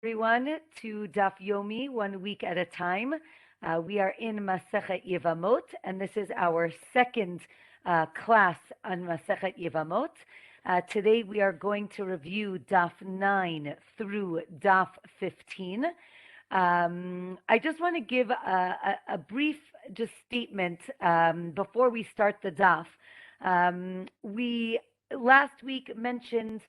everyone to Daf Yomi, 1 week at a time. We are in Masechet Yevamot, and this is our second class on Masechet Yevamot. Today we are going to review Daf 9 through Daf 15. I just want to give a brief statement before we start the Daf. We last week mentioned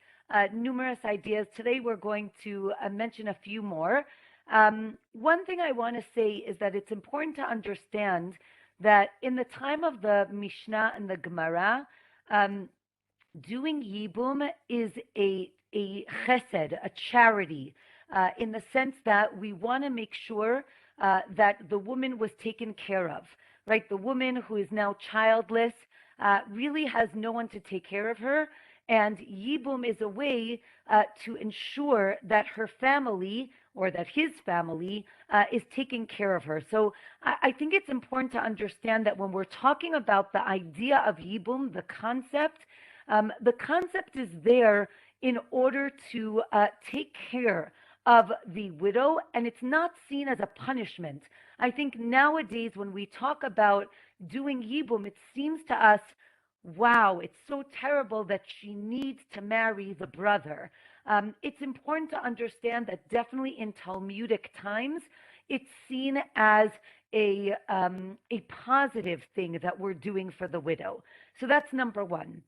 numerous ideas. Today we're going to mention a few more. One thing I want to say is that it's important to understand that in the time of the Mishna and the Gemara, doing Yibum is a chesed, a charity, in the sense that we want to make sure that the woman was taken care of, right? The woman who is now childless really has no one to take care of her. And Yibum is a way to ensure that her family or that his family is taking care of her. So I think it's important to understand that when we're talking about the idea of Yibum, the concept is there in order to take care of the widow, and it's not seen as a punishment. I think nowadays when we talk about doing Yibum, it seems to us, wow, it's so terrible that she needs to marry the brother. It's important to understand that definitely in Talmudic times, it's seen as a positive thing that we're doing for the widow. So that's number one.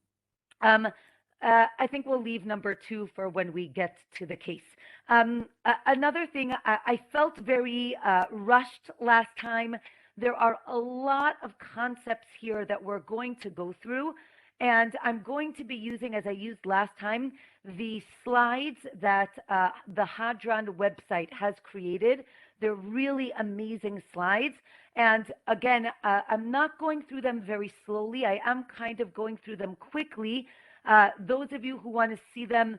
I think we'll leave number two for when we get to the case. Another thing, I felt very rushed last time. There are a lot of concepts here that we're going to go through, and I'm going to be using, as I used last time, the slides that the Hadran website has created. They're really amazing slides. And again, I'm not going through them very slowly. I am kind of going through them quickly. Those of you who want to see them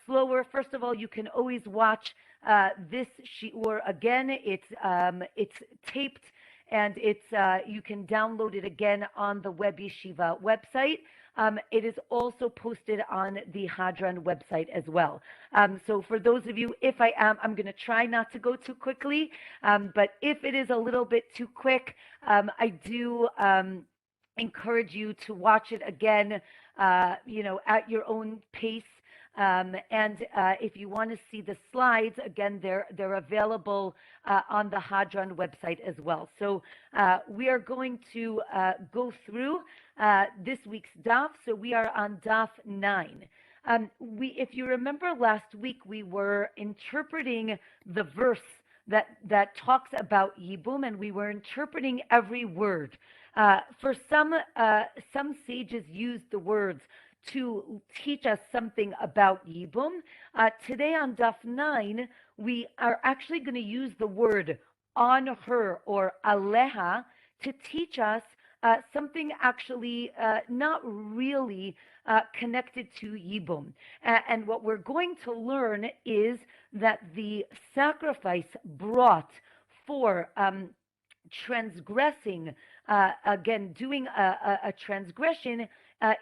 slower, first of all, you can always watch this shiur again. It's taped, and it's you can download it again on the Web Yeshiva website. It is also posted on the Hadran website as well. So for those of you, I'm going to try not to go too quickly, but if it is a little bit too quick, I do encourage you to watch it again, at your own pace. And if you want to see the slides, again, they're available on the Hadran website as well. So we are going to go through this week's daf. So we are on daf 9. If you remember last week, we were interpreting the verse that talks about Yibum, and we were interpreting every word. For some sages used the words to teach us something about Yibum. Today on Daf 9, we are actually going to use the word on her or aleha to teach us something actually not really connected to Yibum. And what we're going to learn is that the sacrifice brought for transgressing, again, doing a transgression,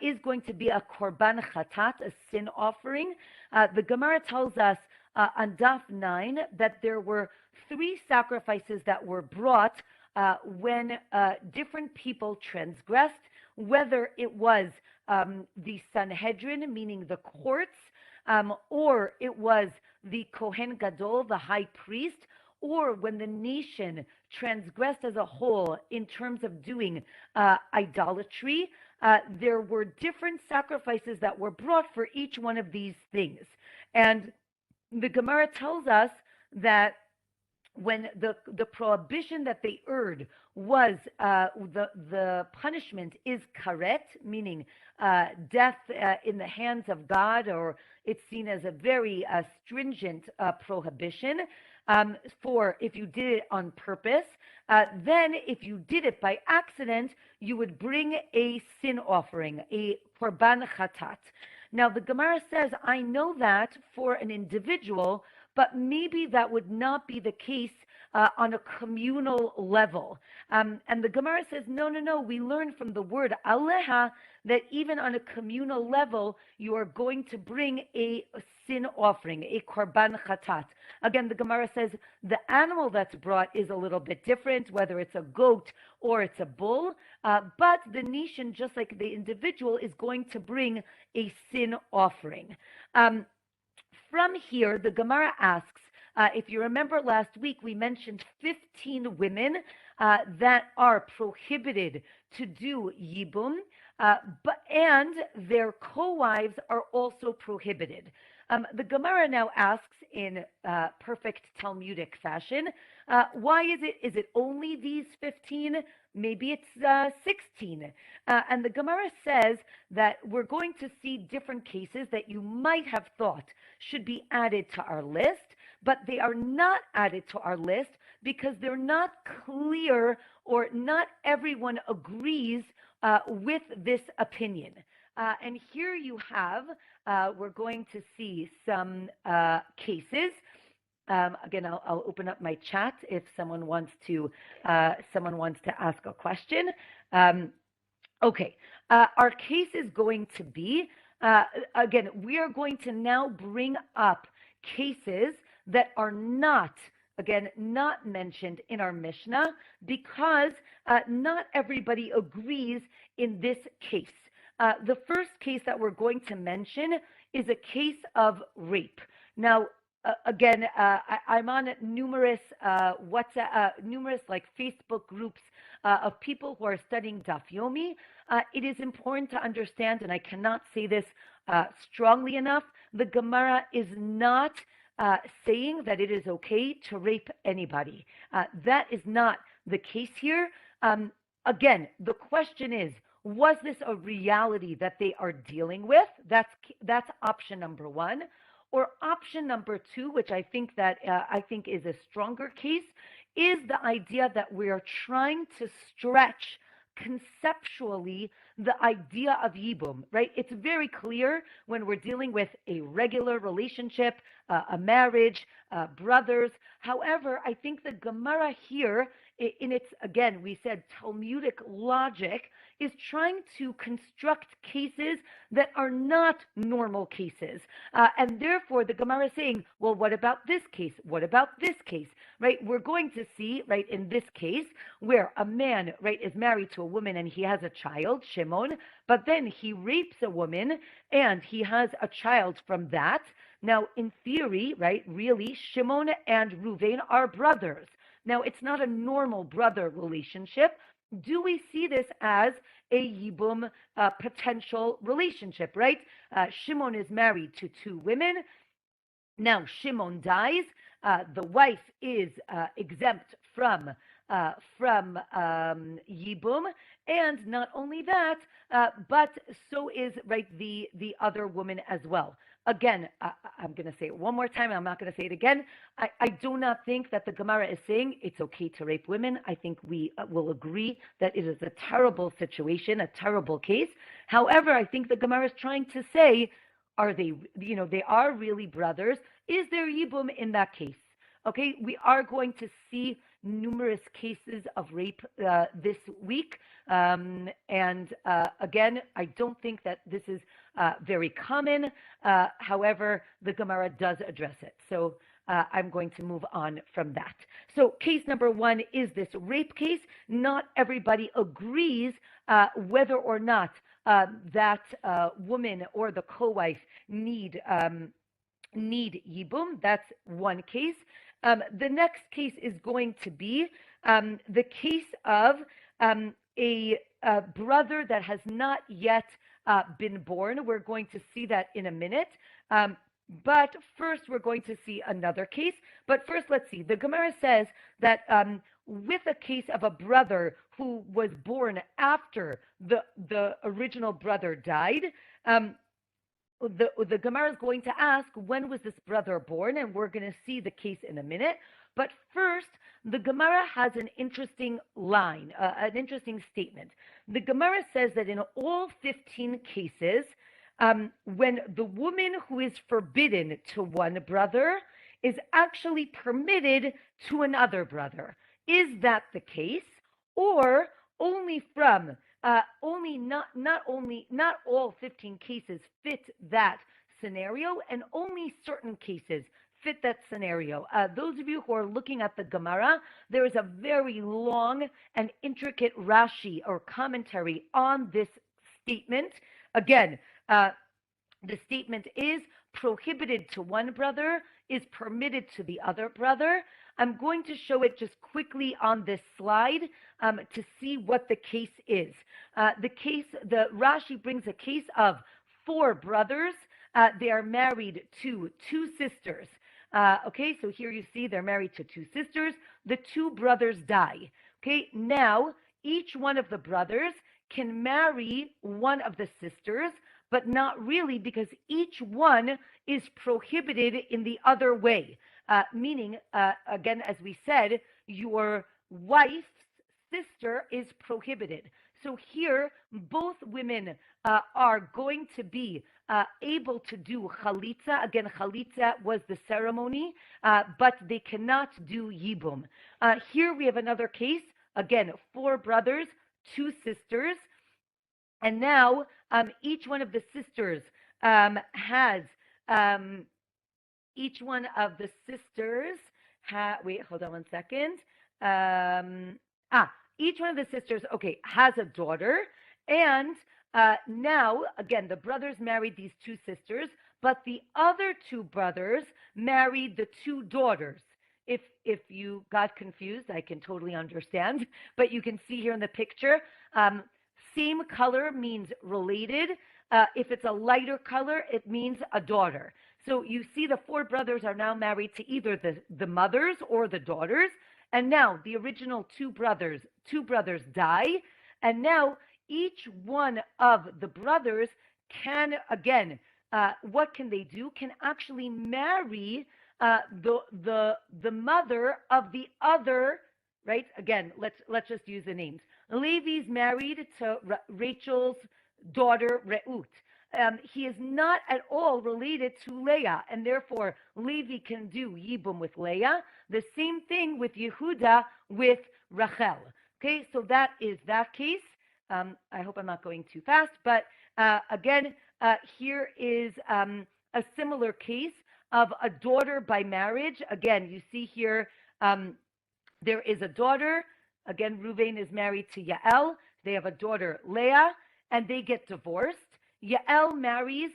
is going to be a korban chatat, a sin offering. The Gemara tells us on Daf 9 that there were 3 sacrifices that were brought when different people transgressed, whether it was the Sanhedrin, meaning the courts, or it was the Kohen Gadol, the high priest, or when the nation transgressed as a whole in terms of doing idolatry. There were different sacrifices that were brought for each one of these things. And the Gemara tells us that when the prohibition that they erred was the punishment is karet, meaning death in the hands of God, or it's seen as a very stringent prohibition for if you did it on purpose. Then if you did it by accident, you would bring a sin offering, a korban chatat. Now the Gemara says, I know that for an individual, but maybe that would not be the case on a communal level. And the Gemara says, no, we learn from the word aleha that even on a communal level, you are going to bring a sin offering, a korban chatat. Again, the Gemara says the animal that's brought is a little bit different, whether it's a goat or it's a bull, but the nation, just like the individual, is going to bring a sin offering. From here, the Gemara asks, if you remember last week, we mentioned 15 women that are prohibited to do Yibum, and their co-wives are also prohibited. The Gemara now asks in perfect Talmudic fashion, why is it? Is it only these 15? Maybe it's 16. And the Gemara says that we're going to see different cases that you might have thought should be added to our list, but they are not added to our list because they're not clear, or not everyone agrees with this opinion. And here you have, we're going to see some cases. Again, I'll open up my chat if someone wants to ask a question. Okay, our case is going to be, again, we are going to now bring up cases that are not mentioned in our Mishnah, because not everybody agrees in this case. The first case that we're going to mention is a case of rape. Now, again, I'm on numerous numerous like Facebook groups of people who are studying Daf Yomi. It is important to understand, and I cannot say this strongly enough, the Gemara is not saying that it is okay to rape anybody. That is not the case here. Again, the question is, was this a reality that they are dealing with? That's option number one. Or option number two, which I think is a stronger case, is the idea that we are trying to stretch conceptually the idea of Yibum, right? It's very clear when we're dealing with a regular relationship, a marriage, brothers. However, I think the Gemara here, in its, again, we said Talmudic logic, is trying to construct cases that are not normal cases. And therefore, the Gemara is saying, well, what about this case? What about this case? Right? We're going to see, right, in this case, where a man, right, is married to a woman and he has a child, Shimon, but then he rapes a woman and he has a child from that. Now, in theory, right, really, Shimon and Reuven are brothers. Now, it's not a normal brother relationship. Do we see this as a Yibum potential relationship, right? Shimon is married to two women. Now, Shimon dies. The wife is exempt from Yibum, and not only that, but so is, right, the other woman as well. Again, I'm going to say it one more time. I'm not going to say it again. I do not think that the Gemara is saying it's okay to rape women. I think we will agree that it is a terrible situation, a terrible case. However, I think the Gemara is trying to say, are they, they are really brothers. Is there Yibum in that case? Okay, we are going to see numerous cases of rape this week. And again, I don't think that this is very common. However, the Gemara does address it. So I'm going to move on from that. So case number one is this rape case. Not everybody agrees whether or not that woman or the co-wife need Yibum. That's one case. The next case is going to be the case of a brother that has not yet been born. We're going to see that in a minute. But first, we're going to see another case. But first, let's see. The Gemara says that with a case of a brother who was born after the original brother died, the Gemara is going to ask, when was this brother born? And we're going to see the case in a minute. But first, the Gemara has an interesting line, an interesting statement. The Gemara says that in all 15 cases, when the woman who is forbidden to one brother is actually permitted to another brother. Is that the case? Or only from not all 15 cases fit that scenario, and only certain cases fit that scenario. Those of you who are looking at the Gemara, there is a very long and intricate Rashi or commentary on this statement. Again, the statement is prohibited to one brother, is permitted to the other brother. I'm going to show it just quickly on this slide to see what the case is. The Rashi brings a case of 4 brothers. They are married to 2 sisters. Okay, so here you see they're married to 2 sisters. The 2 brothers die. Okay, now each one of the brothers can marry one of the sisters, but not really, because each one is prohibited in the other way. Meaning, again, as we said, your wife's sister is prohibited. So here, both women are going to be able to do chalitza. Again, chalitza was the ceremony, but they cannot do yibum. Here we have another case. Again, 4 brothers, 2 sisters. And now each one of the sisters has, each one of the sisters, wait, hold on one second. Each one of the sisters, okay, has a daughter. And now, again, the brothers married these 2 sisters, but the other 2 brothers married the 2 daughters. If you got confused, I can totally understand. But you can see here in the picture, same color means related. If it's a lighter color, it means a daughter. So you see the 4 brothers are now married to either the mothers or the daughters. And now the original 2 brothers die. And now each one of the brothers can, again, what can they do? Can actually marry the mother of the other, right? Again, let's just use the names. Levi's married to Rachel's daughter, Reut. He is not at all related to Leah, and therefore Levi can do Yibum with Leah. The same thing with Yehuda with Rachel. Okay, so that is that case. I hope I'm not going too fast, but again, here is a similar case of a daughter by marriage. Again, you see here there is a daughter. Again, Reuven is married to Yael. They have a daughter, Leah, and they get divorced. Yael marries,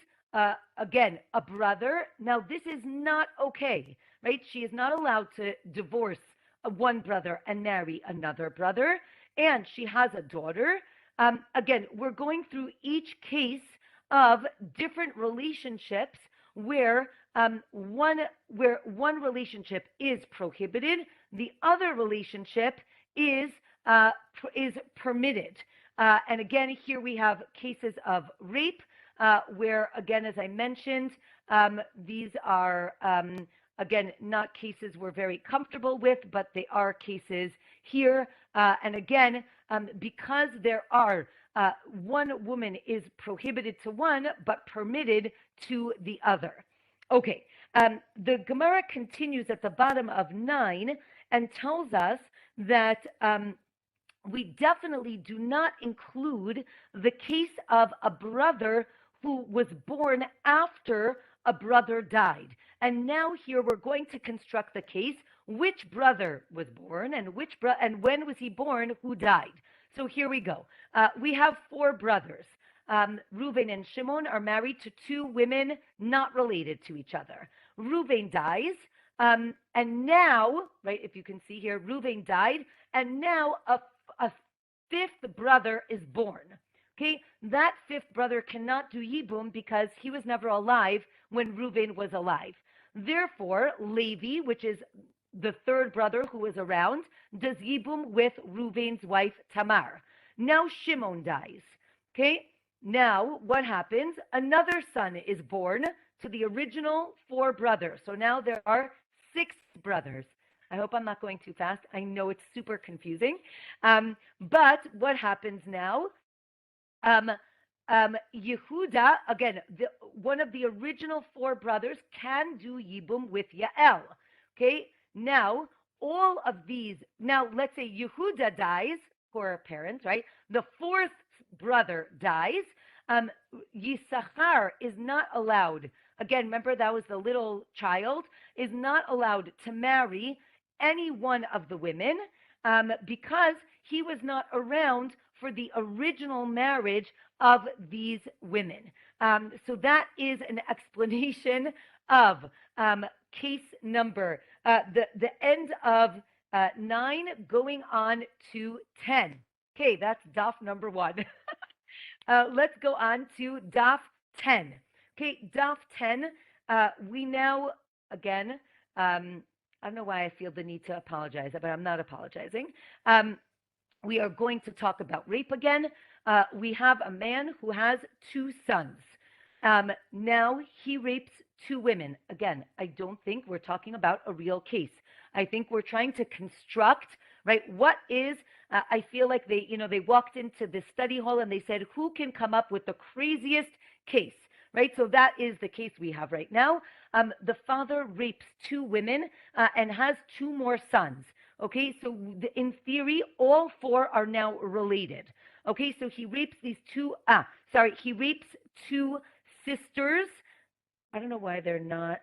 again, a brother. Now, this is not okay, right? She is not allowed to divorce one brother and marry another brother. And she has a daughter. Again, we're going through each case of different relationships where one relationship is prohibited, the other relationship is permitted. And again, here we have cases of rape, where, again, as I mentioned, these are, again, not cases we're very comfortable with, but they are cases here. And again, because there are one woman is prohibited to one, but permitted to the other. Okay, the Gemara continues at the bottom of 9 and tells us that we definitely do not include the case of a brother who was born after a brother died. And now here we're going to construct the case, which brother was born and and when was he born, who died. So here we go. We have 4 brothers. Reuven and Shimon are married to 2 women not related to each other. Reuven dies, and now, right, if you can see here, Reuven died, and now a 5th brother is born. Okay, that 5th brother cannot do Yibum because he was never alive when Reuven was alive. Therefore, Levi, which is the 3rd brother who was around, does Yibum with Reuven's wife Tamar. Now Shimon dies. Okay, now what happens? Another son is born to the original 4 brothers. So now there are 6 brothers. I hope I'm not going too fast. I know it's super confusing. But what happens now? Yehuda, again, one of the original 4 brothers, can do Yibum with Yael. Okay, now all of these, now let's say Yehuda dies, for parents, right? The 4th brother dies, Yisachar is not allowed. Again, remember that was the little child, is not allowed to marry any one of the women because he was not around for the original marriage of these women. So that is an explanation of case number, the end of 9 going on to 10. Okay, that's daf number 1. Let's go on to daf 10. Okay, daf 10, we now, again, I don't know why I feel the need to apologize, but I'm not apologizing. We are going to talk about rape again. We have a man who has 2 sons. Now he rapes 2 women. Again, I don't think we're talking about a real case. I think we're trying to construct, right, what is, I feel like they walked into the study hall and they said, who can come up with the craziest case, right? So that is the case we have right now. The father rapes 2 women and has 2 more sons. Okay, so in theory, all 4 are now related. Okay, so he rapes he rapes 2 sisters. I don't know why they're not,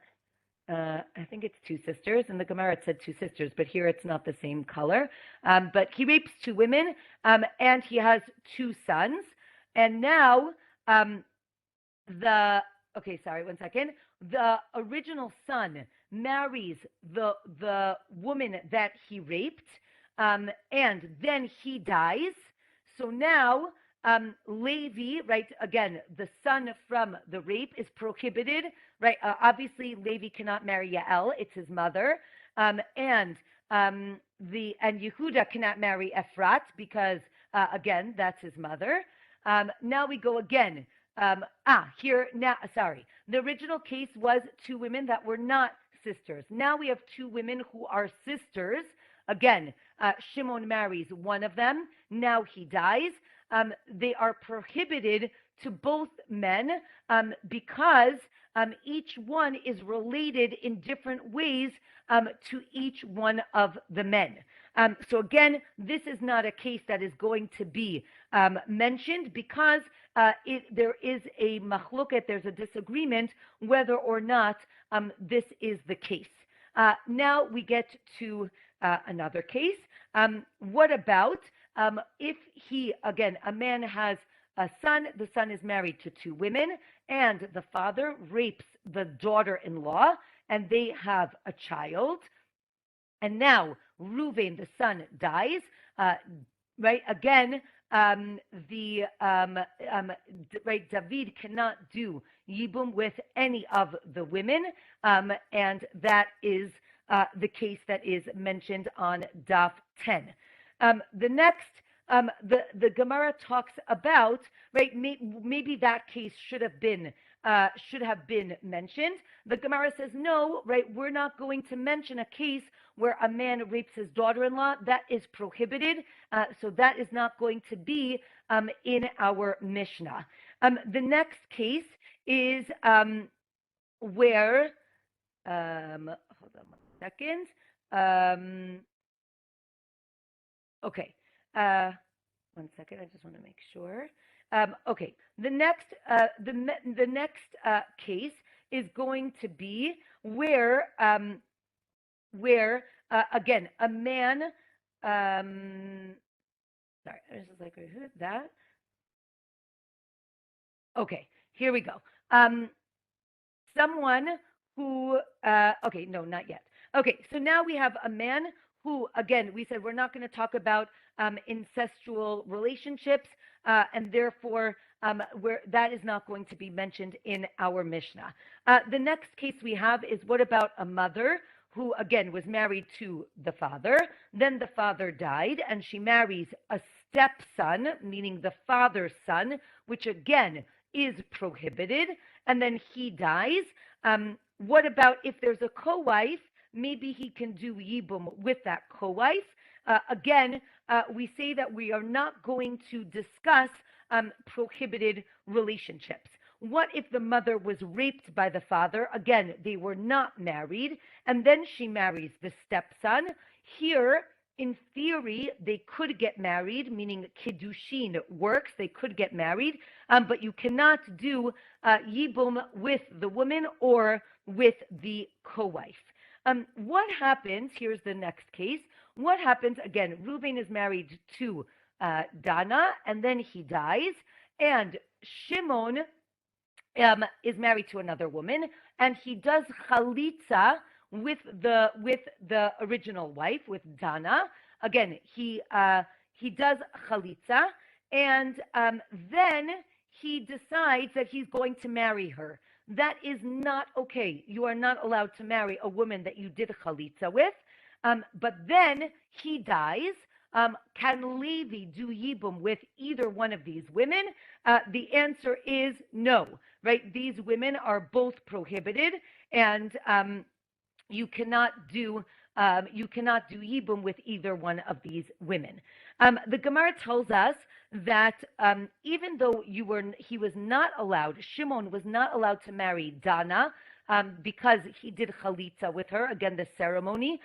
I think it's 2 sisters. In the Gemara it said 2 sisters, but here it's not the same color. But he rapes 2 women, and he has 2 sons. And now okay, sorry, one second. The original son marries the woman that he raped, and then he dies. So now Levi, right, again, the son from the rape is prohibited, right? Obviously, Levi cannot marry Yael, it's his mother. And Yehuda cannot marry Ephrat because, again, that's his mother. Now we go again. The original case was 2 women that were not sisters. Now we have 2 women who are sisters. Again, Shimon marries one of them. Now he dies. They are prohibited to both men because each one is related in different ways to each one of the men. So again, this is not a case that is going to be mentioned because there is a machloket, there's a disagreement whether or not this is the case. Now we get to another case. What about if a man has a son, the son is married to 2 women, and the father rapes the daughter-in-law, and they have a child, and now Reuven, the son, dies, right? Again, David cannot do Yibum with any of the women, and that is the case that is mentioned on Daf 10. The next, the Gemara talks about, right? Maybe that case should have been mentioned. The Gemara says no, right? We're not going to mention a case where a man rapes his daughter-in-law. That is prohibited. So that is not going to be in our Mishnah. The next case is where, hold on one second. Okay. One second. I just want to make sure. Okay. The next case is going to be where again a man. Sorry, I was just like, who's that? Okay, here we go. Someone who. Okay, no, not yet. Okay, so now we have a man who, again, we said we're not going to talk about incestual relationships, and therefore where that is not going to be mentioned in our Mishnah. The next case we have is what about a mother who, again, was married to the father. Then the father died, and she marries a stepson, meaning the father's son, which, again, is prohibited. And then he dies. What about if there's a co-wife? Maybe he can do Yibum with that co-wife. Again, we say that we are not going to discuss prohibited relationships. What if the mother was raped by the father? Again, they were not married, and then she marries the stepson. Here, in theory, they could get married, meaning kiddushin works. They could get married, but you cannot do yibum with the woman or with the co-wife. What happens? Here's the next case. What happens? Again, Reuben is married to Dana, and then he dies, and Shimon is married to another woman, and he does chalitza with the original wife, with Dana. Again, he does chalitza, and then he decides that he's going to marry her. That is not okay. You are not allowed to marry a woman that you did chalitza with. But then he dies. Can Levi do yibum with either one of these women? The answer is no. Right? These women are both prohibited, and you cannot do yibum with either one of these women. The Gemara tells us that even though Shimon was not allowed to marry Dana because he did chalitza with her, again the ceremony.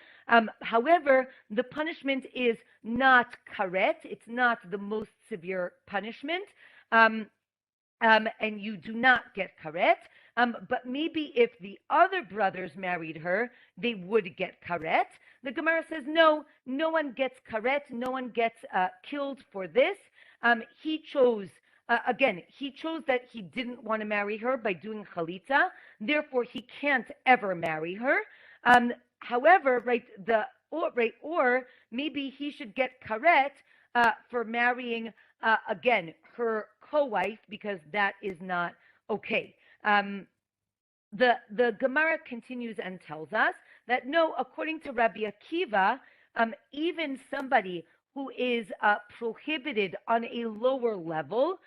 However, the punishment is not karet; it's not the most severe punishment. And you do not get karet. But maybe if the other brothers married her, they would get karet. The Gemara says, no one gets karet, no one gets killed for this. He chose that he didn't want to marry her by doing chalitza, therefore he can't ever marry her. However, or maybe he should get karet for marrying, again, her co-wife, because that is not okay. The Gemara continues and tells us that no, according to Rabbi Akiva, even somebody who is prohibited on a lower level,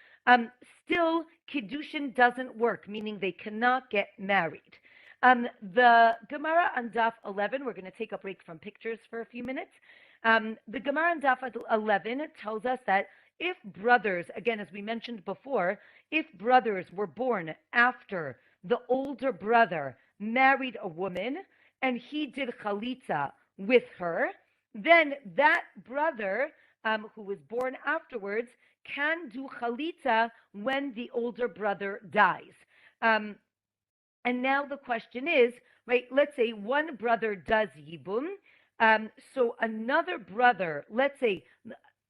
still Kiddushin doesn't work, meaning they cannot get married. The Gemara on Daf 11, we're going to take a break from pictures for a few minutes. The Gemara on Daf 11 tells us that if brothers, again, as we mentioned before, if brothers were born after the older brother married a woman and he did chalitza with her, then that brother who was born afterwards can do chalitza when the older brother dies. And now the question is, right, let's say one brother does yibum, so another brother, let's say,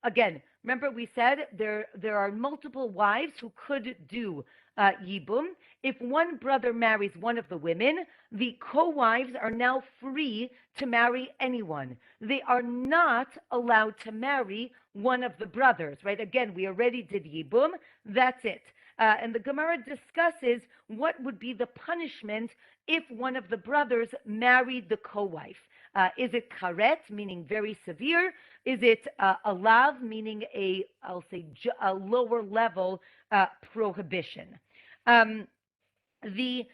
again, remember we said there are multiple wives who could do yibum. If one brother marries one of the women, the co-wives are now free to marry anyone. They are not allowed to marry one of the brothers, right? Again, we already did yibum. That's it. And the Gemara discusses what would be the punishment if one of the brothers married the co-wife. Is it karet, meaning very severe? Is it alav, meaning a lower level prohibition? The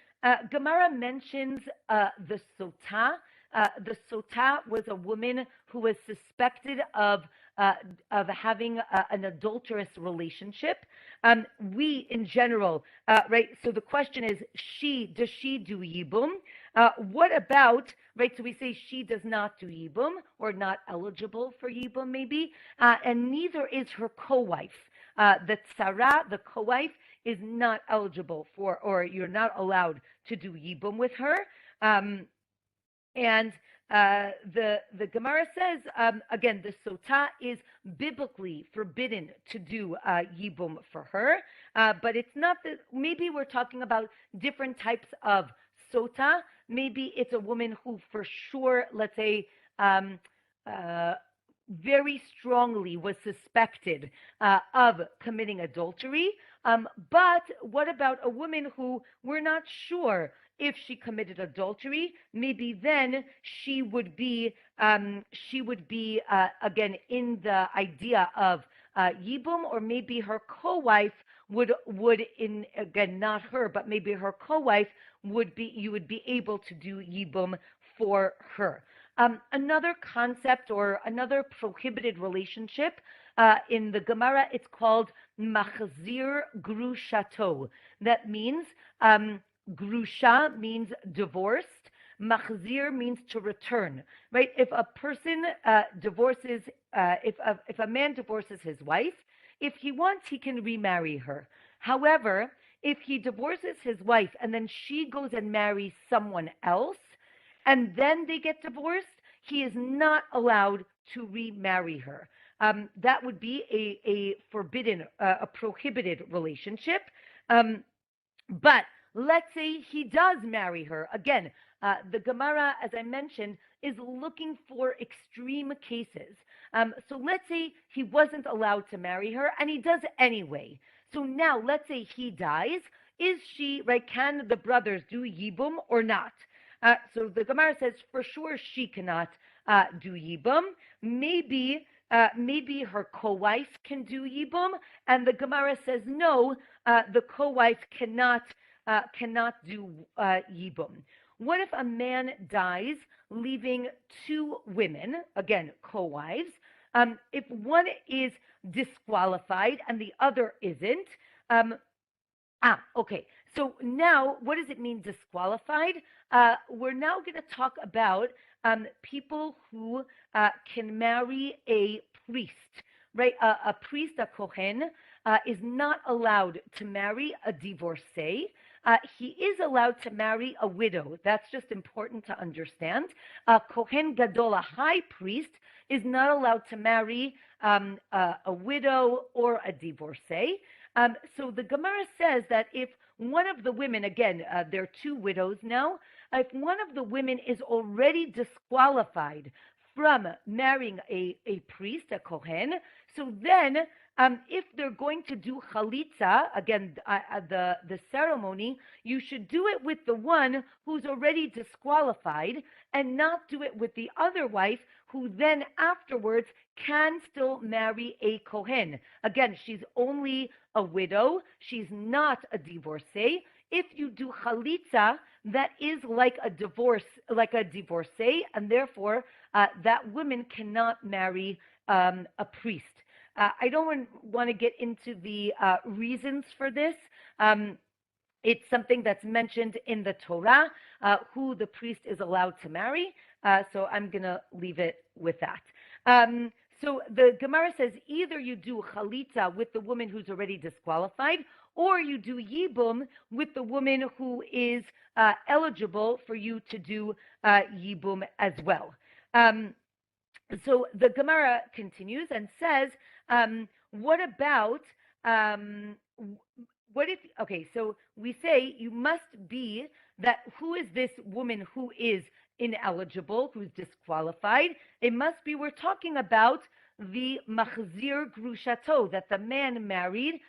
Gemara mentions the sotah. The sotah was a woman who was suspected of having an adulterous relationship. We, in general, right? So the question is, does she do yibum? What about, right? So we say she does not do yibum, or not eligible for yibum, maybe, and neither is her co-wife. The tzara, the co-wife, is not eligible for, or you're not allowed to do yibum with her. And the Gemara says, again, the sotah is biblically forbidden to do yibum for her, but it's not that. Maybe we're talking about different types of sotah. Maybe it's a woman who for sure, let's say, very strongly was suspected of committing adultery. But what about a woman who we're not sure if she committed adultery? Maybe then she would be again in the idea of yibum, or maybe her co-wife would again, not her, but maybe her co-wife you would be able to do yibum for her. Another concept or another prohibited relationship in the Gemara, it's called machzir grushato. That means grusha means divorced. Machzir means to return, right? If a person divorces, if a man divorces his wife, if he wants, he can remarry her. However, if he divorces his wife and then she goes and marries someone else, and then they get divorced, he is not allowed to remarry her. That would be a forbidden, a prohibited relationship. Um, but let's say he does marry her. Again, the Gemara, as I mentioned, is looking for extreme cases. So let's say he wasn't allowed to marry her and he does anyway. So now let's say he dies. Is she, right? Can the brothers do Yibum or not? So the Gemara says for sure she cannot do Yibum. Maybe her co-wife can do Yibum, and the Gemara says no, the co-wife cannot do Yibum. What if a man dies leaving two women, again co-wives? If one is disqualified and the other isn't, okay. So now, what does it mean disqualified? We're now going to talk about people who can marry a priest, right? A priest, a kohen, is not allowed to marry a divorcee. He is allowed to marry a widow. That's just important to understand. A kohen gadol, a high priest, is not allowed to marry a widow or a divorcee. So the Gemara says that if one of the women, again, there are two widows now, if one of the women is already disqualified from marrying a priest, a kohen, so then if they're going to do chalitza, again, the ceremony, you should do it with the one who's already disqualified and not do it with the other wife who then afterwards can still marry a kohen. Again, she's only a widow. She's not a divorcee. If you do chalitza, that is like a divorcee, and therefore that woman cannot marry a priest. I don't want to get into the reasons for this. It's something that's mentioned in the Torah, who the priest is allowed to marry. So I'm going to leave it with that. So the Gemara says either you do chalitza with the woman who's already disqualified, or you do yibum with the woman who is eligible for you to do yibum as well. So the Gemara continues and says, what about, what if, okay, so we say you must be that who is this woman who is ineligible, who's disqualified? It must be, we're talking about the machzir grushato, that the man married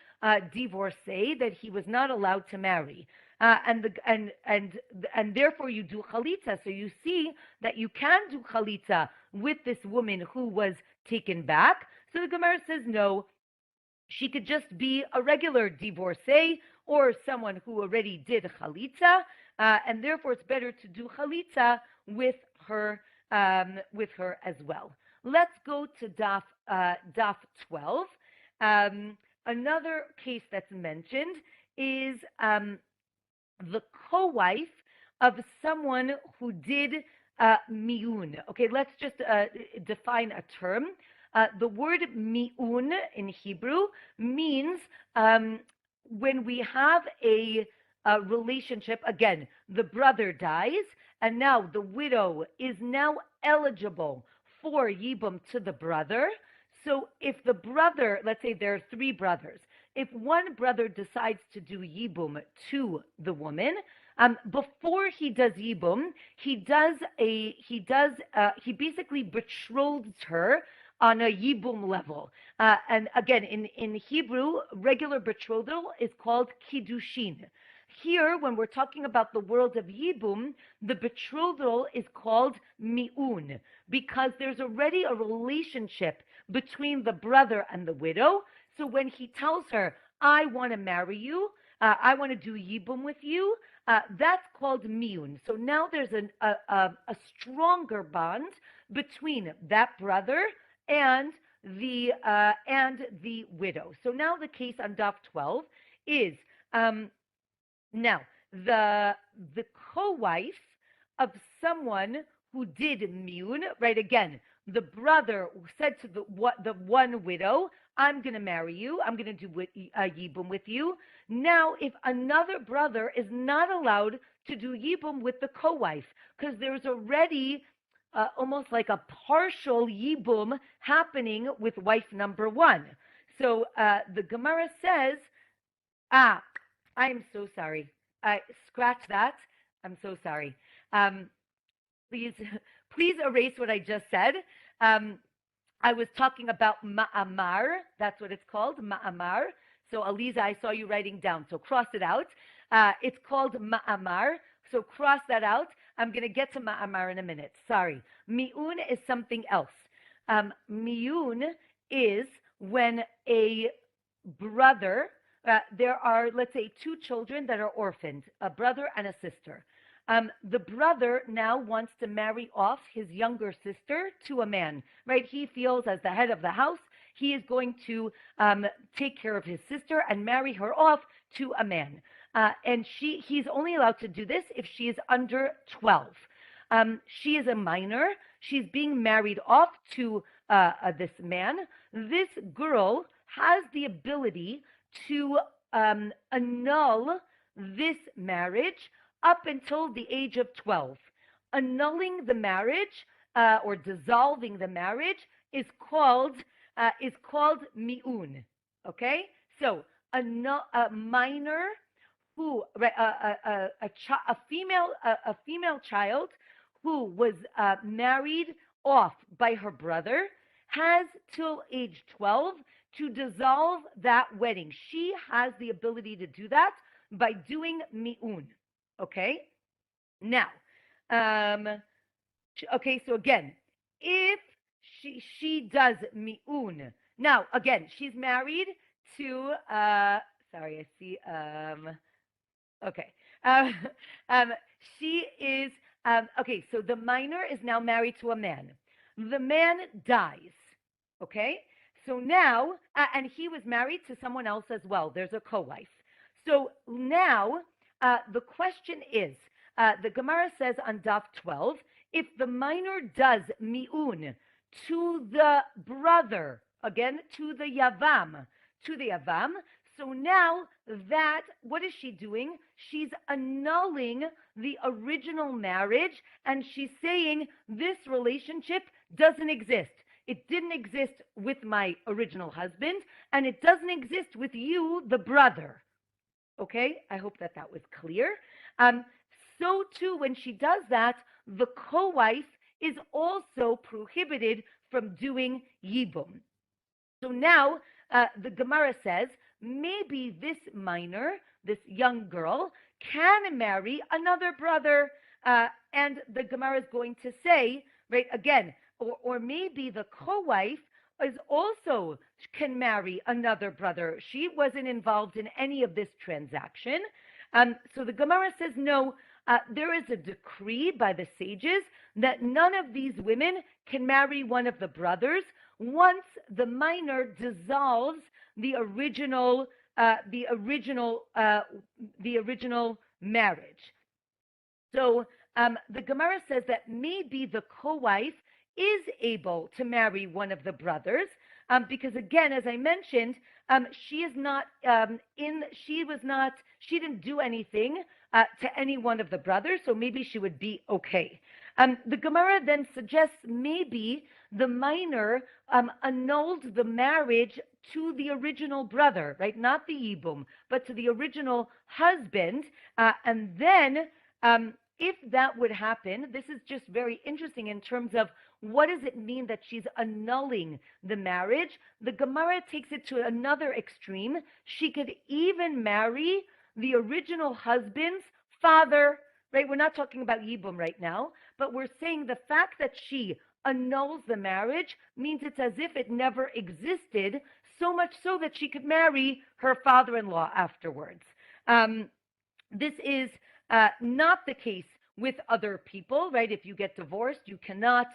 divorcee that he was not allowed to marry. And therefore you do chalitza. So you see that you can do chalitza with this woman who was taken back. So the Gemara says no, she could just be a regular divorcee or someone who already did chalitza, and therefore it's better to do chalitza with her as well. Let's go to daf 12. Another case that's mentioned is the co-wife of someone who did mi'un. Okay, let's just define a term. The word mi'un in Hebrew means when we have a relationship, again, the brother dies, and now the widow is now eligible for Yibum to the brother. So if the brother, let's say there are three brothers, if one brother decides to do Yibum to the woman, before he does Yibum, he basically betroths her on a Yibum level. And again, in Hebrew, regular betrothal is called kiddushin. Here, when we're talking about the world of Yibum, the betrothal is called mi'un, because there's already a relationship between the brother and the widow. So when he tells her, I want to marry you, I want to do Yibum with you, that's called mi'un. So now there's a stronger bond between that brother and the widow. So now the case on Daf 12 is now the co-wife of someone who did miun, right? Again, the brother said to the one widow, I'm going to marry you. I'm going to do yibum with you. Now, if another brother is not allowed to do yibum with the co-wife, because there's already almost like a partial yibum happening with wife number one. So the Gemara says, I'm so sorry. Scratch that. I'm so sorry. Please, please erase what I just said. I was talking about ma'amar. That's what it's called, ma'amar. So, Aliza, I saw you writing down. So, cross it out. It's called ma'amar. So, cross that out. I'm going to get to ma'amar in a minute. Sorry. Mi'un is something else. Mi'un is when a brother, there are, let's say, two children that are orphaned, a brother and a sister. The brother now wants to marry off his younger sister to a man, right? He feels as the head of the house, he is going to take care of his sister and marry her off to a man. And he's only allowed to do this if she is under 12. She is a minor. She's being married off to this man. This girl has the ability to annul this marriage up until the age of 12. Annulling the marriage or dissolving the marriage is called mi'un. Okay, so a minor who a female child who was married off by her brother has till age 12 to dissolve that wedding. She has the ability to do that by doing mi'un. Okay, now, okay, so again, if she does mi'un, now again, she's married to, sorry, I see, okay, she is, okay, so the minor is now married to a man. The man dies, okay, so now, and he was married to someone else as well. There's a co-wife. So now, the question is, the Gemara says on Daf 12, if the minor does mi'un to the brother, again, to the Yavam, so now that, what is she doing? She's annulling the original marriage, and she's saying this relationship doesn't exist. It didn't exist with my original husband, and it doesn't exist with you, the brother. Okay, I hope that was clear. So too, when she does that, the co-wife is also prohibited from doing yibum. So now the Gemara says, maybe this minor, this young girl, can marry another brother. And the Gemara is going to say, right, again, or maybe the co-wife is also can marry another brother. She wasn't involved in any of this transaction. So the Gemara says, no, there is a decree by the sages that none of these women can marry one of the brothers once the minor dissolves the original marriage. So the Gemara says that maybe the co-wife is able to marry one of the brothers, because again, as I mentioned, she didn't do anything to any one of the brothers, so maybe she would be okay. The Gemara then suggests maybe the minor annulled the marriage to the original brother, right? Not the Yibum, but to the original husband, and then if that would happen, this is just very interesting in terms of what does it mean that she's annulling the marriage? The Gemara takes it to another extreme. She could even marry the original husband's father, right? We're not talking about Yibum right now, but we're saying the fact that she annuls the marriage means it's as if it never existed, so much so that she could marry her father-in-law afterwards. This is not the case with other people, right? If you get divorced, you cannot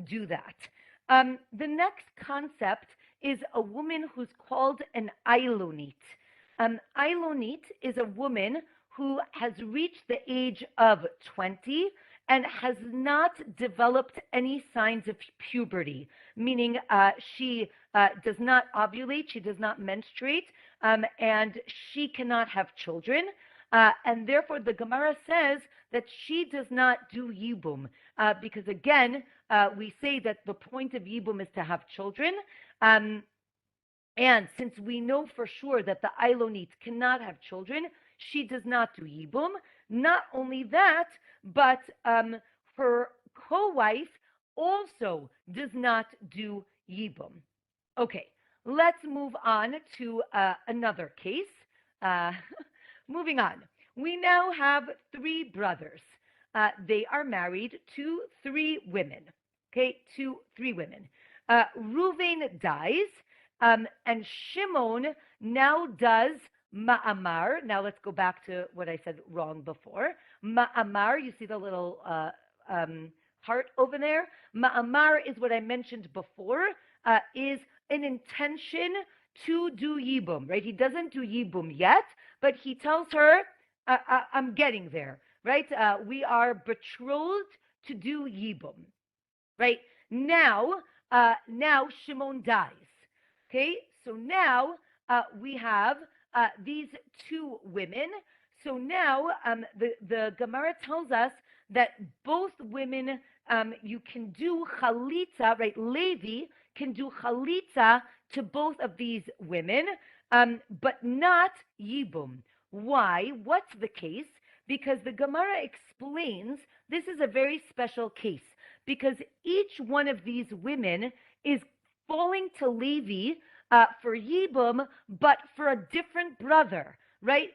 do that. The next concept is a woman who's called an Ilunite. Ilunite is a woman who has reached the age of 20 and has not developed any signs of puberty, meaning she does not ovulate, she does not menstruate, and she cannot have children. And therefore, the Gemara says that she does not do Yibum, because again, we say that the point of Yibum is to have children. And since we know for sure that the Ilunite cannot have children, she does not do Yibum. Not only that, but her co-wife also does not do Yibum. Okay, let's move on to another case. Moving on, we now have three brothers. They are married to three women. Okay, to three women. Reuven dies, and Shimon now does Ma'amar. Now let's go back to what I said wrong before. Ma'amar, you see the little heart over there? Ma'amar is what I mentioned before, is an intention to do Yibum, right? He doesn't do Yibum yet, but he tells her, I'm getting there, right? We are betrothed to do Yibum, right? Now Shimon dies. Okay, so now we have these two women. So now the Gemara tells us that both women, you can do chalitza, right? Levi can do chalitza to both of these women, but not Yibum. Why? What's the case? Because the Gemara explains this is a very special case, because each one of these women is falling to Levi for Yibum, but for a different brother, right?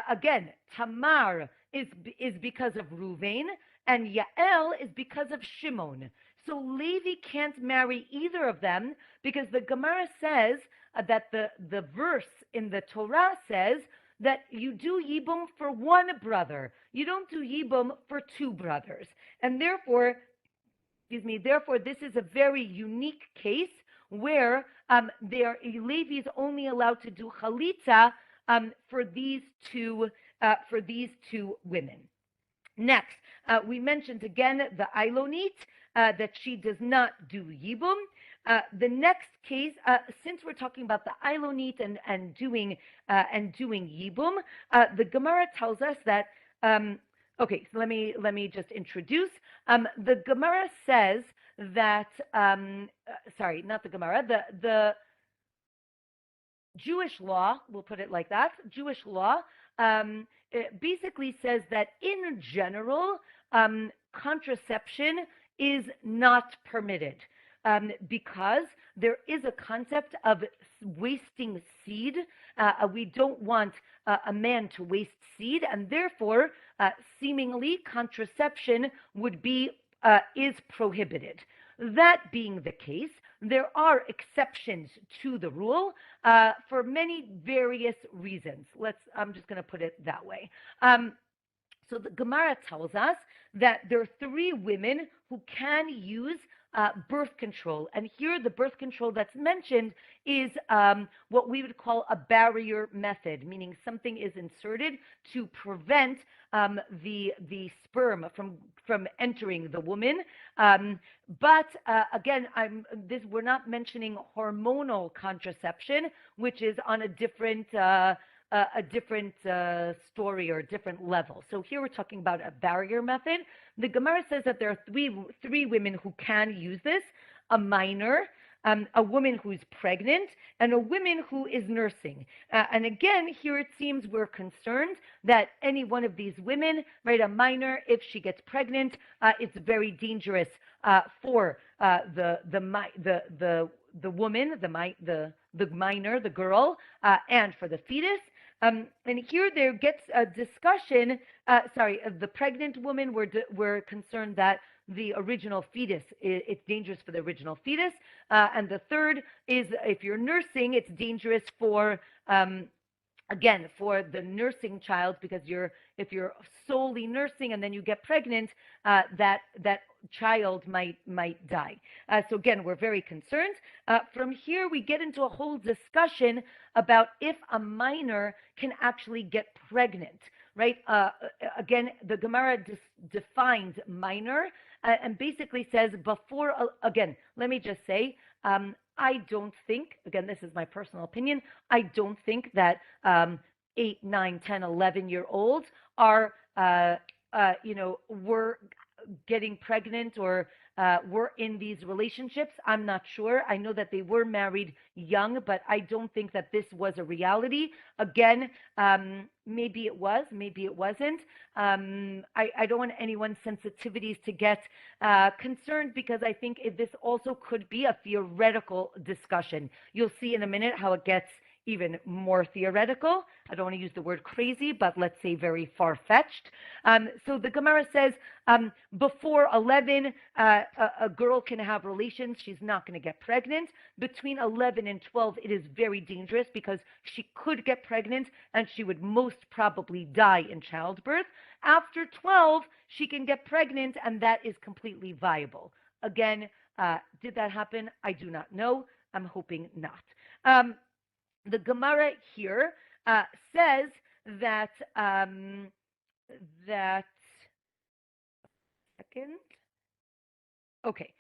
Again, Tamar is because of Reuven, and Yael is because of Shimon. So Levi can't marry either of them, because the Gemara says that the verse in the Torah says that you do Yibum for one brother. You don't do Yibum for two brothers. And therefore, this is a very unique case where Levi is only allowed to do chalitza for these two women. Next, we mentioned again the Ilunite, that she does not do Yibum. The next case, since we're talking about the Ilunite and doing Yibum, the Gemara tells us that. Okay, so let me just introduce. The Gemara says that. Sorry, not the Gemara. The Jewish law, we'll put it like that. Jewish law it basically says that in general, contraception is not permitted, because there is a concept of wasting seed. We don't want a man to waste seed, and therefore, seemingly, contraception is prohibited. That being the case, there are exceptions to the rule for many various reasons. I'm just going to put it that way. So the Gemara tells us that there are three women who can use birth control. And here the birth control that's mentioned is what we would call a barrier method, meaning something is inserted to prevent the sperm from entering the woman. But again, we're not mentioning hormonal contraception, which is on a different story or a different level. So here we're talking about a barrier method. The Gemara says that there are three women who can use this: a minor, a woman who is pregnant, and a woman who is nursing. And again, here it seems we're concerned that any one of these women, right, a minor, if she gets pregnant, it's very dangerous for the woman, the minor, the girl, and for the fetus. And here there gets a discussion. The pregnant woman, we're concerned that the original fetus, it's dangerous for the original fetus. And the third is if you're nursing, it's dangerous for the nursing child, because if you're solely nursing and then you get pregnant, that child might die. So again, we're very concerned. From here, we get into a whole discussion about if a minor can actually get pregnant. right? Again, the Gemara defines minor and basically says before, again, let me just say, I don't think, again, this is my personal opinion, I don't think that 8, 9, 10, 11-year olds are, were getting pregnant or were in these relationships. I'm not sure. I know that they were married young, but I don't think that this was a reality. Again, maybe it was, maybe it wasn't. I don't want anyone's sensitivities to get concerned because I think this also could be a theoretical discussion. You'll see in a minute how it gets even more theoretical. I don't want to use the word crazy, but let's say very far-fetched. So the Gemara says before 11, a girl can have relations. She's not going to get pregnant. Between 11 and 12, it is very dangerous because she could get pregnant and she would most probably die in childbirth. After 12, she can get pregnant and that is completely viable. Again, did that happen? I do not know. I'm hoping not. The Gemara here says that second. Okay.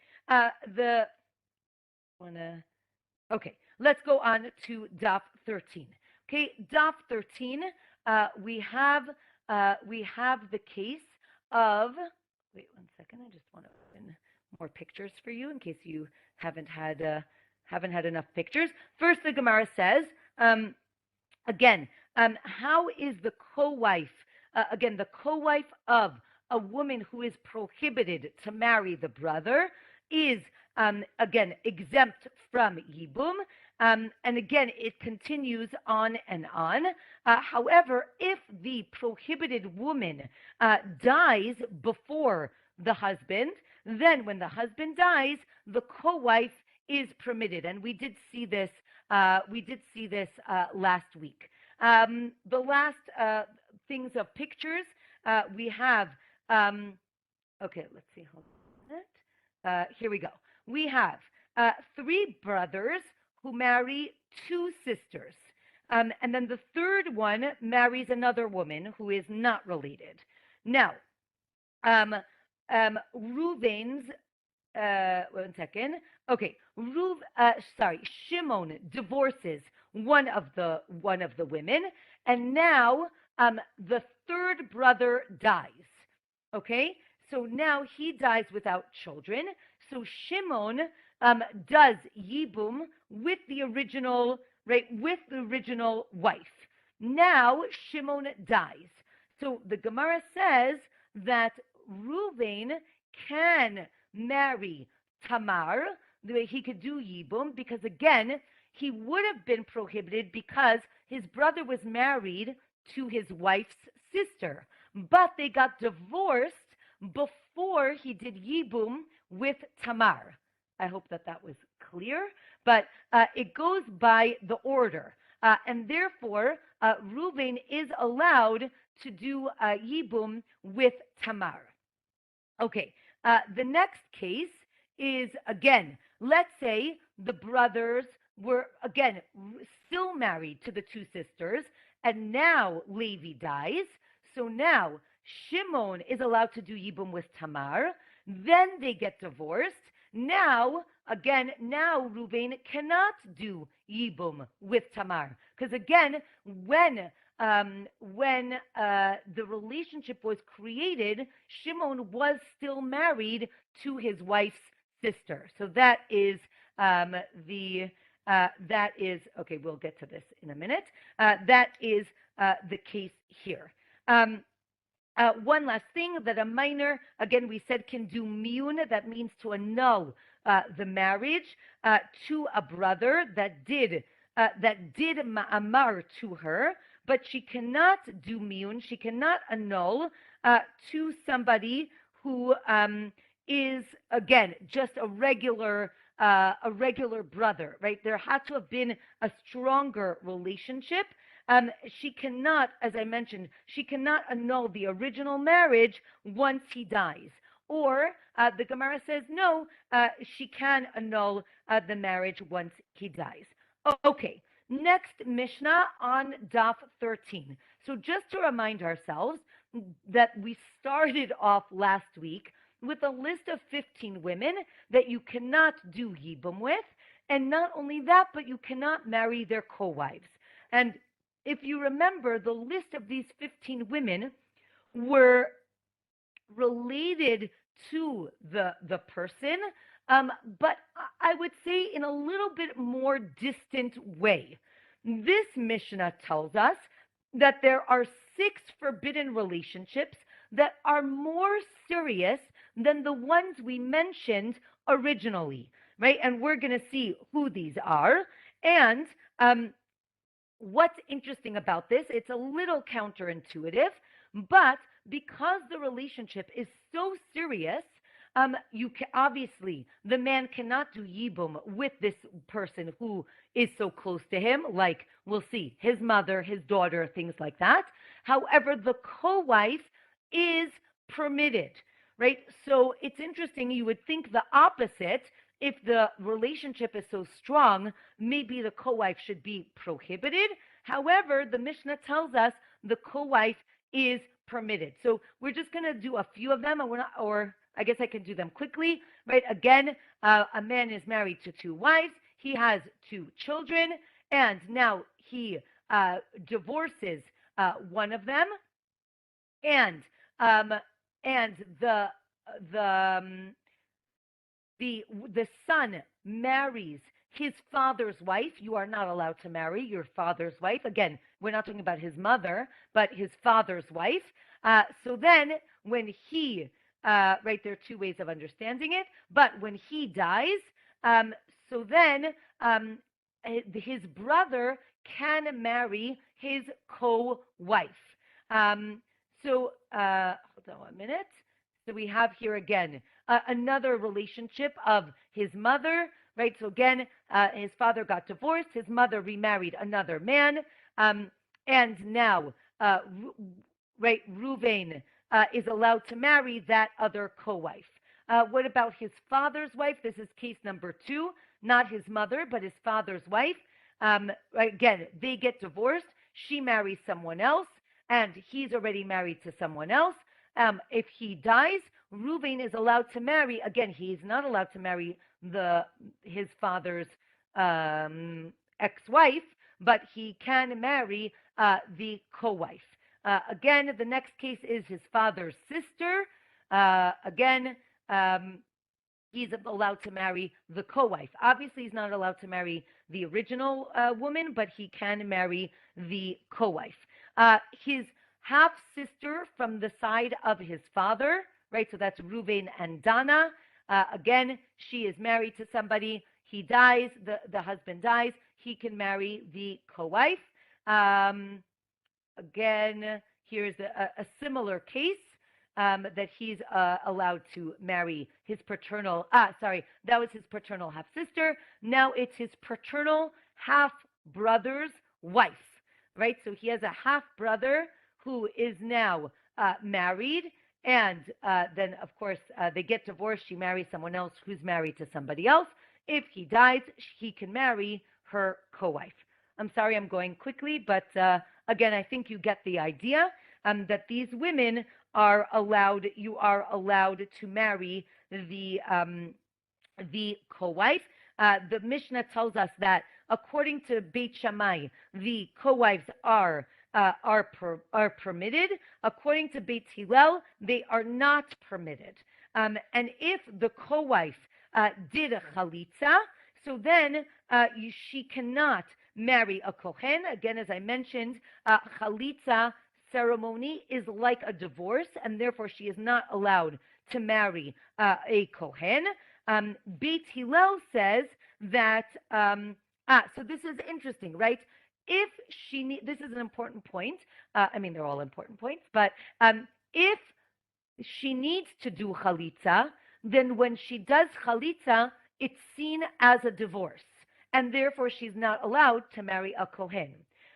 Okay. Let's go on to Daf 13. Okay, Daf 13. We have the case of. Wait 1 second. I just want to open more pictures for you in case you haven't had enough pictures. First, the Gemara says, again, how is the co-wife, again, the co-wife of a woman who is prohibited to marry the brother is, again, exempt from Yibum. And again, it continues on and on. However, if the prohibited woman dies before the husband, then when the husband dies, the co-wife is permitted, and we did see this. Last week. The last things of pictures we have. Okay, let's see. Hold on. Here we go. We have 3 brothers who marry 2 sisters, and then the third one marries another woman who is not related. Now, Reuven's. 1 second. Okay, Shimon divorces one of the women, and now the third brother dies. Okay, so now he dies without children. So Shimon does Yibum with the original wife. Now Shimon dies. So the Gemara says that Reuven can marry Tamar, the way he could do Yibum, because again, he would have been prohibited because his brother was married to his wife's sister, but they got divorced before he did Yibum with Tamar. I hope that was clear, but it goes by the order, and therefore Reuven is allowed to do Yibum with Tamar. Okay. The next case is, again, let's say the brothers were, again, still married to the 2 sisters, and now Levi dies. So now Shimon is allowed to do Yibum with Tamar. Then they get divorced. Now Reuven cannot do Yibum with Tamar. Because again, when the relationship was created, Shimon was still married to his wife's sister. So that is okay. We'll get to this in a minute. That is the case here. One last thing, that a minor, again, we said can do miyun. That means to annul the marriage to a brother that did ma'amar to her, but she cannot do miyun. She cannot annul to somebody who is, again, just a regular brother, right? There had to have been a stronger relationship. She cannot, as I mentioned, she cannot annul the original marriage once he dies. Or the Gemara says, no, she can annul the marriage once he dies. Okay, next Mishnah on Daf 13. So just to remind ourselves that we started off last week with a list of 15 women that you cannot do Yibum with. And not only that, but you cannot marry their co-wives. And if you remember, the list of these 15 women were related to the person, but I would say in a little bit more distant way. This Mishnah tells us that there are 6 forbidden relationships that are more serious than the ones we mentioned originally, right? And we're going to see who these are. And what's interesting about this, it's a little counterintuitive, but because the relationship is so serious, obviously the man cannot do yibum with this person who is so close to him, like we'll see his mother, his daughter, things like that. However, the co-wife is permitted, right? So it's interesting. You would think the opposite. If the relationship is so strong, maybe the co-wife should be prohibited. However, the Mishnah tells us the co-wife is permitted. So we're just going to do a few of them, or I guess I can do them quickly, right? Again, a man is married to 2 wives. He has 2 children, and now he divorces one of them, and the son marries his father's wife. You are not allowed to marry your father's wife. Again, we're not talking about his mother, but his father's wife. So then when he, right, there are 2 ways of understanding it, but when he dies, so then his brother can marry his co-wife. Hold on 1 minute. So we have here again another relationship of his mother, right? So again, his father got divorced, his mother remarried another man, and now, right, Reuven is allowed to marry that other co-wife. What about his father's wife? This is case number 2, not his mother, but his father's wife. Again, they get divorced. She marries someone else, and he's already married to someone else. If he dies, Reuven is allowed to marry. Again, he's not allowed to marry his father's ex-wife, but he can marry the co-wife. Again, the next case is his father's sister. Again, he's allowed to marry the co-wife. Obviously, he's not allowed to marry the original woman, but he can marry the co-wife. His half-sister from the side of his father, right? So that's Reuven and Dana. Again, she is married to somebody. He dies, the husband dies. He can marry the co-wife. Again, here's a similar case that he's allowed to marry his paternal, that was his paternal half-sister. Now it's his paternal half-brother's wife, right? So he has a half-brother who is now married, and then, of course, they get divorced. She marries someone else who's married to somebody else. If he dies, he can marry her co-wife. I'm sorry I'm going quickly, but again, I think you get the idea that these women are allowed, you are allowed to marry the co-wife. The Mishnah tells us that according to Beit Shammai, the co-wives are permitted. According to Beit Hillel, they are not permitted. And if the co-wife did a chalitza, so then she cannot marry a kohen. Again, as I mentioned, chalitza ceremony is like a divorce, and therefore she is not allowed to marry a kohen. Beit Hillel says that, so this is interesting, right? If this is an important point. I mean, they're all important points, but if she needs to do chalitza, then when she does chalitza, it's seen as a divorce, and therefore she's not allowed to marry a kohen.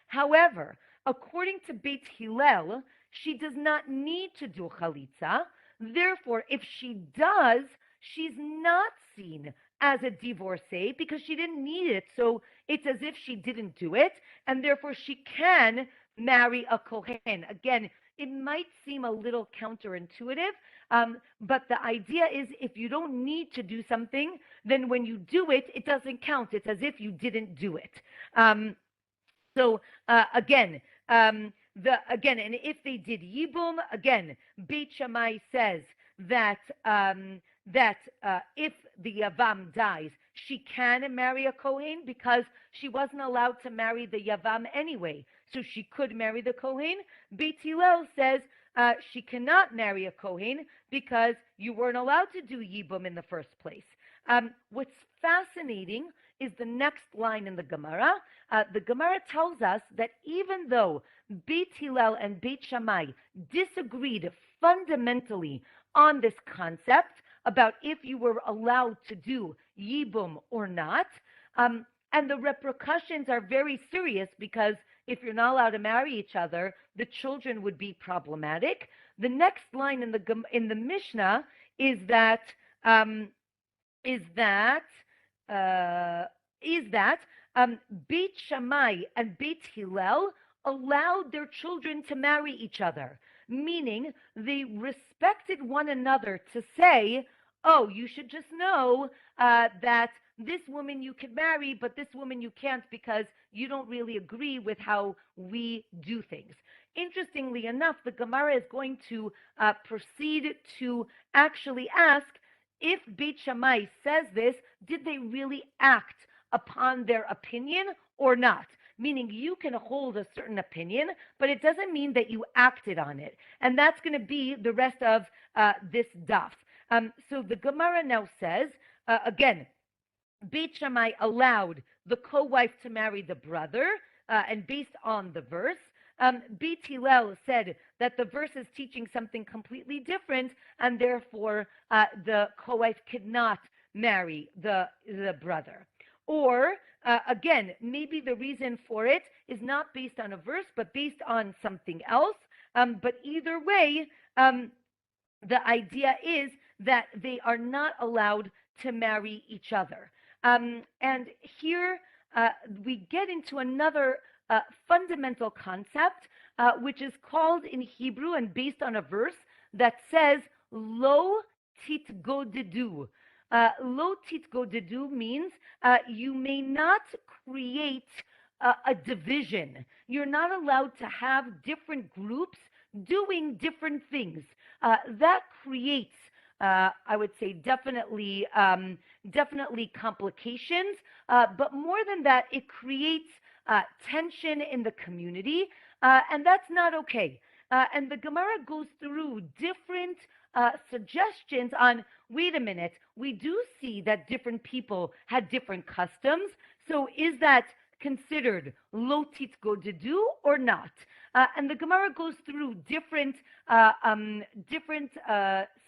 However, according to Beit Hillel, she does not need to do chalitza. Therefore, if she does, she's not seen as a divorcee because she didn't need it. So it's as if she didn't do it, and therefore she can marry a Kohen. Again, it might seem a little counterintuitive, but the idea is if you don't need to do something, then when you do it, it doesn't count. It's as if you didn't do it. Um, so again, and if they did Yibum, again, Beit Shammai says that if the Yavam dies, she can marry a Kohen because she wasn't allowed to marry the Yavam anyway, so she could marry the Kohen. Beit Hillel says she cannot marry a Kohen because you weren't allowed to do Yibum in the first place. What's fascinating is the next line in the Gemara. The Gemara tells us that even though Beit Hillel and Beit Shammai disagreed fundamentally on this concept about if you were allowed to do Yibum or not, and the repercussions are very serious because if you're not allowed to marry each other, the children would be problematic. The next line in the Mishnah is that Beit Shammai and Beit Hillel allowed their children to marry each other, meaning they respected one another to say, oh, you should just know that this woman you can marry, but this woman you can't because you don't really agree with how we do things. Interestingly enough, the Gemara is going to proceed to actually ask, if Beit Shammai says this, did they really act upon their opinion or not? Meaning you can hold a certain opinion, but it doesn't mean that you acted on it. And that's going to be the rest of this daf. So the Gemara now says, again, Beit Shammai allowed the co-wife to marry the brother, and based on the verse, Beit Hillel said that the verse is teaching something completely different, and therefore the co-wife could not marry the brother. Or again, maybe the reason for it is not based on a verse, but based on something else. But either way, the idea is that they are not allowed to marry each other. And here we get into another fundamental concept, which is called in Hebrew and based on a verse that says, Lo titgodedu. Lo titgodedu means you may not create a division. You're not allowed to have different groups doing different things. That creates, I would say, definitely complications. But more than that, it creates tension in the community, and that's not okay. And the Gemara goes through different suggestions on, wait a minute, we do see that different people had different customs, so is that considered lo titgodedu or not? And the Gemara goes through different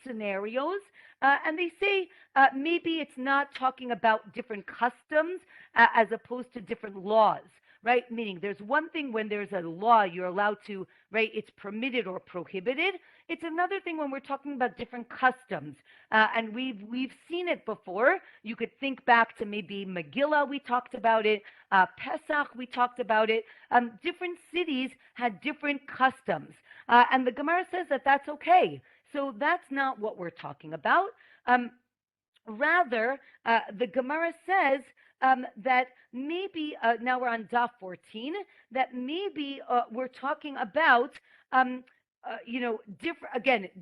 scenarios, and they say maybe it's not talking about different customs as opposed to different laws, right? Meaning there's one thing when there's a law you're allowed to, right? It's permitted or prohibited. It's another thing when we're talking about different customs, and we've seen it before. You could think back to maybe Megillah, we talked about it. Pesach, we talked about it. Different cities had different customs, and the Gemara says that that's okay. So that's not what we're talking about. Rather, the Gemara says that maybe, now we're on Daf 14, that maybe we're talking about,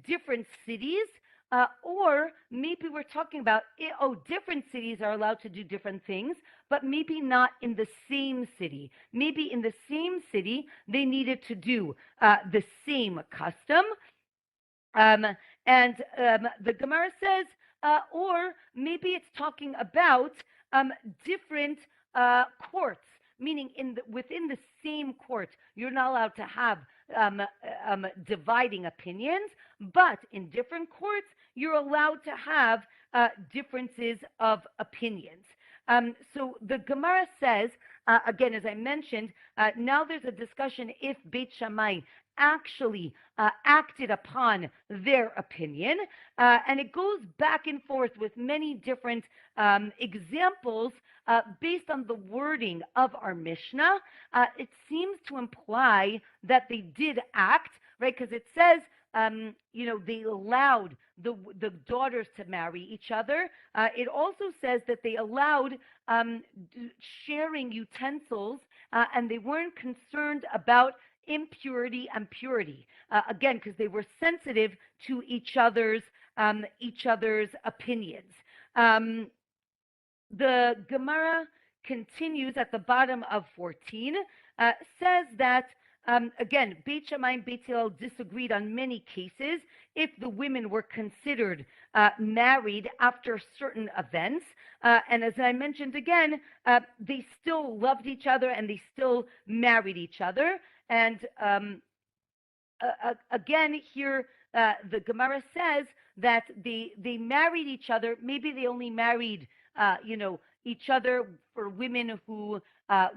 different cities, or maybe we're talking about, different cities are allowed to do different things, but maybe not in the same city. Maybe in the same city, they needed to do the same custom. And the Gemara says, or maybe it's talking about different courts, meaning within the same court, you're not allowed to have dividing opinions, but in different courts, you're allowed to have differences of opinions. So the Gemara says, again, as I mentioned, now there's a discussion if Beit Shammai actually acted upon their opinion. And it goes back and forth with many different examples based on the wording of our Mishnah. It seems to imply that they did act, right? Because it says, they allowed the daughters to marry each other. It also says that they allowed sharing utensils, and they weren't concerned about impurity and purity. Again, because they were sensitive to each other's opinions. The Gemara continues at the bottom of 14, says that again, Beit Shammai and Beit Hillel disagreed on many cases if the women were considered married after certain events. And as I mentioned again, they still loved each other and they still married each other. And again, here the Gemara says that they married each other. Maybe they only married, each other for women who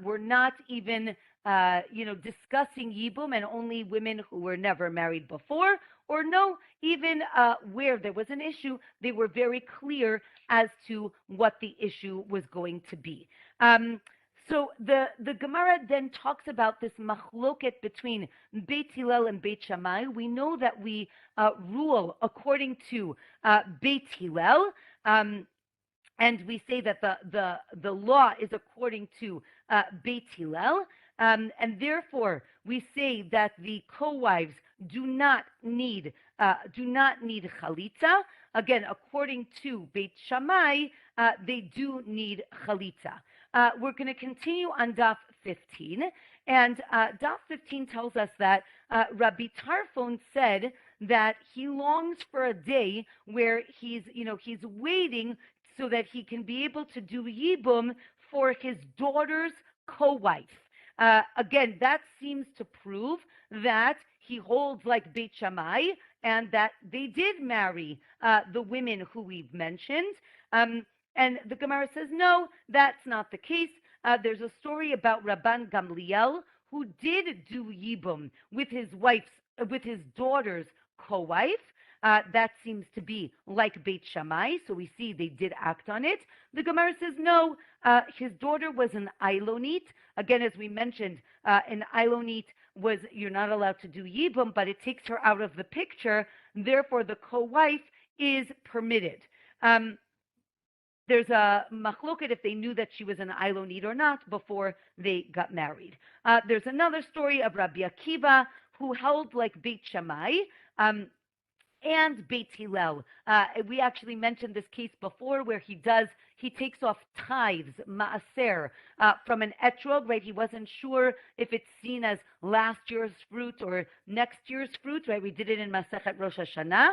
were not even discussing Yibum, and only women who were never married before, or no, even where there was an issue, they were very clear as to what the issue was going to be. So the Gemara then talks about this machloket between Beit Hillel and Beit Shammai. We know that we rule according to Beit Hillel. And we say that the law is according to Beit Hillel, and therefore we say that the co-wives do not need chalitza. Again, according to Beit Shammai, they do need chalitza. We're going to continue on Daf 15, and Daf 15 tells us that Rabbi Tarfon said that he longs for a day where he's waiting so that he can be able to do Yibum for his daughter's co-wife. Again, that seems to prove that he holds like Beit Shammai and that they did marry the women who we've mentioned. And the Gemara says, no, that's not the case. There's a story about Rabban Gamliel who did do Yibum with his daughter's co-wife. That seems to be like Beit Shammai, so we see they did act on it. The Gemara says no, his daughter was an Ilunite. Again, as we mentioned, an Ilunite you're not allowed to do Yibum, but it takes her out of the picture. Therefore, the co-wife is permitted. There's a machloket if they knew that she was an Ilunite or not before they got married. There's another story of Rabbi Akiva who held like Beit Shammai. And Beit Hillel. We actually mentioned this case before where he takes off tithes, maaser, from an etrog, right? He wasn't sure if it's seen as last year's fruit or next year's fruit, right? We did it in Masechet Rosh Hashanah.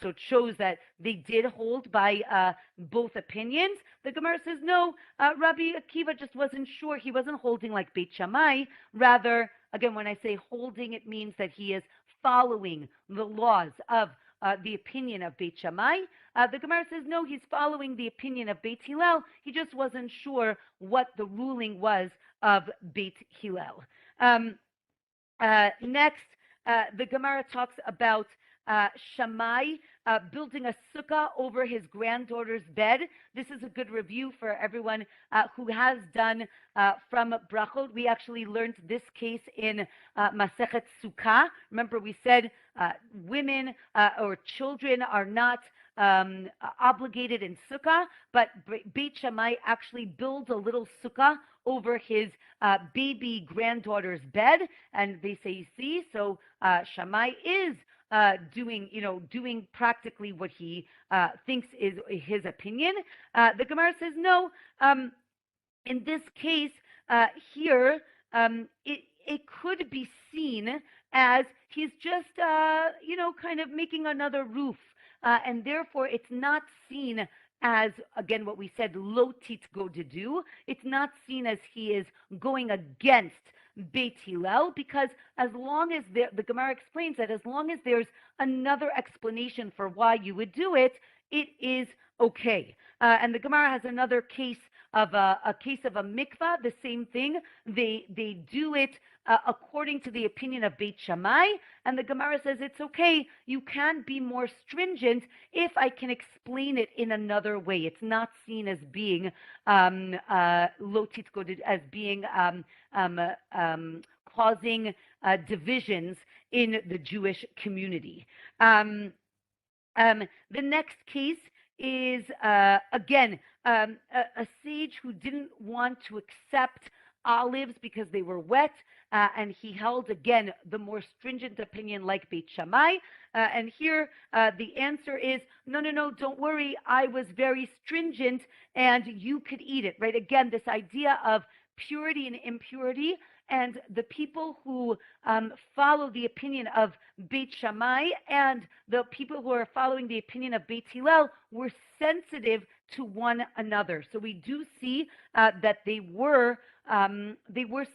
So it shows that they did hold by both opinions. The Gemara says, no, Rabbi Akiva just wasn't sure. He wasn't holding like Beit Shammai. Rather, again, when I say holding, it means that he is following the laws of the opinion of Beit Shammai. The Gemara says, no, he's following the opinion of Beit Hillel. He just wasn't sure what the ruling was of Beit Hillel. Next, the Gemara talks about Shammai building a sukkah over his granddaughter's bed. This is a good review for everyone who has done from brachot. We actually learned this case in Masechet Sukkah. Remember, we said women or children are not obligated in sukkah, but Beit Shammai actually builds a little sukkah over his baby granddaughter's bed, and they say, you see, so Shammai is doing practically what he thinks is his opinion. The Gemara says no. In this case here, it could be seen as he's just kind of making another roof, and therefore it's not seen as, again, what we said, lo titgo to do. It's not seen as he is going against Beit Hillel, because as long as the Gemara explains that as long as there's another explanation for why you would do it, it is okay. And the Gemara has another case of a case of a mikvah, the same thing. They do it according to the opinion of Beit Shammai, and the Gemara says it's okay. You can be more stringent if I can explain it in another way. It's not seen as being lotit goded, as being causing divisions in the Jewish community. The next case is, again, a sage who didn't want to accept olives because they were wet, and he held, again, the more stringent opinion like Beit Shammai. And here the answer is, no, don't worry. I was very stringent, and you could eat it, right? Again, this idea of purity and impurity, and the people who follow the opinion of Beit Shammai and the people who are following the opinion of Beit Hillel were sensitive to one another. So we do see that they were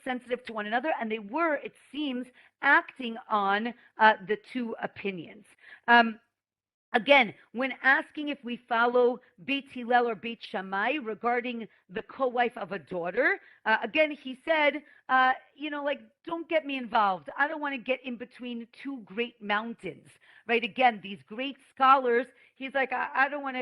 sensitive to one another, and they were, it seems, acting on the two opinions. Again, when asking if we follow Beit Hillel or Beit Shammai regarding the co-wife of a daughter, again, he said, don't get me involved. I don't want to get in between two great mountains, right? Again, these great scholars, he's like, I don't want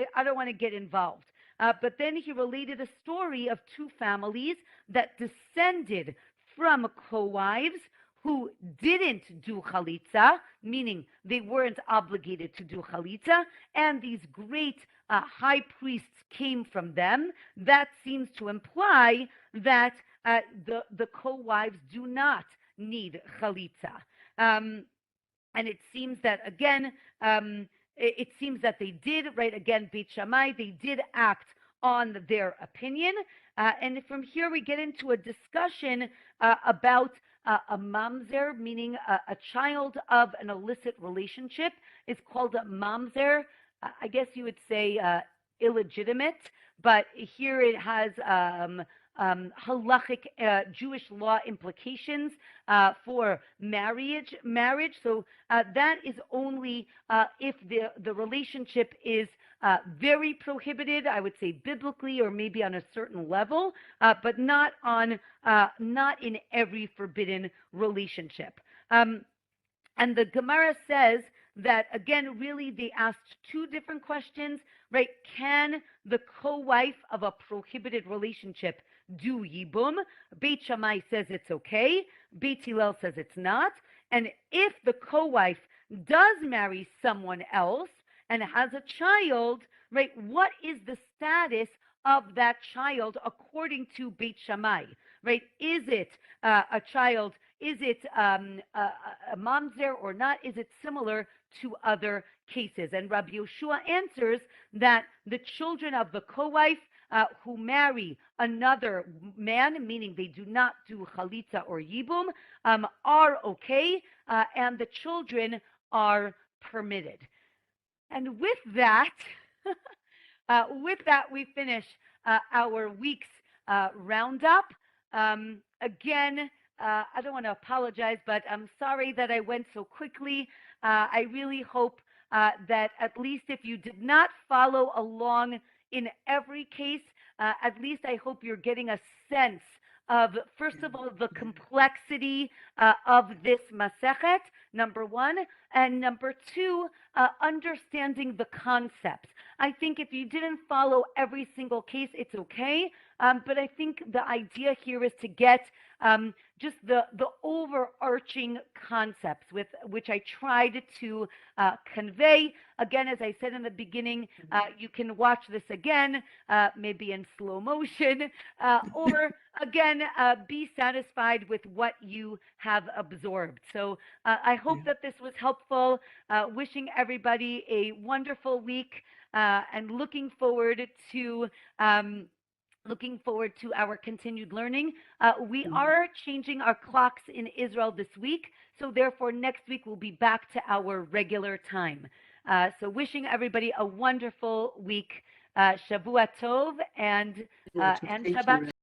to get involved. But then he related a story of two families that descended from co-wives who didn't do chalitza, meaning they weren't obligated to do chalitza, and these great high priests came from them. That seems to imply that the co-wives do not need chalitza. And it seems that, again, it seems that they did, right? Again, Beit Shammai, they did act on their opinion. And from here, we get into a discussion about a mamzer, meaning a child of an illicit relationship, is called a mamzer. I guess you would say illegitimate, but here it has halachic Jewish law implications for marriage. So that is only if the relationship is very prohibited, I would say biblically, or maybe on a certain level, but not in every forbidden relationship. And the Gemara says that, again, really they asked two different questions, right? Can the co-wife of a prohibited relationship do Yibum? Beit Shammai says it's okay. Beit Hillel says it's not. And if the co-wife does marry someone else and has a child, right, what is the status of that child according to Beit Shammai, right? Is it a child? Is it a mamzer or not? Is it similar to other cases? And Rabbi Yoshua answers that the children of the co-wife who marry another man, meaning they do not do chalitza or yibum, are okay, and the children are permitted. And with that, we finish our week's roundup. Again, I don't want to apologize, but I'm sorry that I went so quickly. I really hope that at least if you did not follow along in every case, at least I hope you're getting a sense of, first of all, the complexity of this Masechet, number one, and number two, understanding the concepts. I think if you didn't follow every single case, it's okay, but I think the idea here is to get just the overarching concepts with which I tried to convey. Again, as I said in the beginning, you can watch this again, maybe in slow motion, or again, be satisfied with what you have absorbed. So I hope that this was helpful. Wishing everybody a wonderful week, and looking forward to our continued learning. We are changing our clocks in Israel this week, so therefore next week we'll be back to our regular time. So wishing everybody a wonderful week. Shavua Tov and Shabbat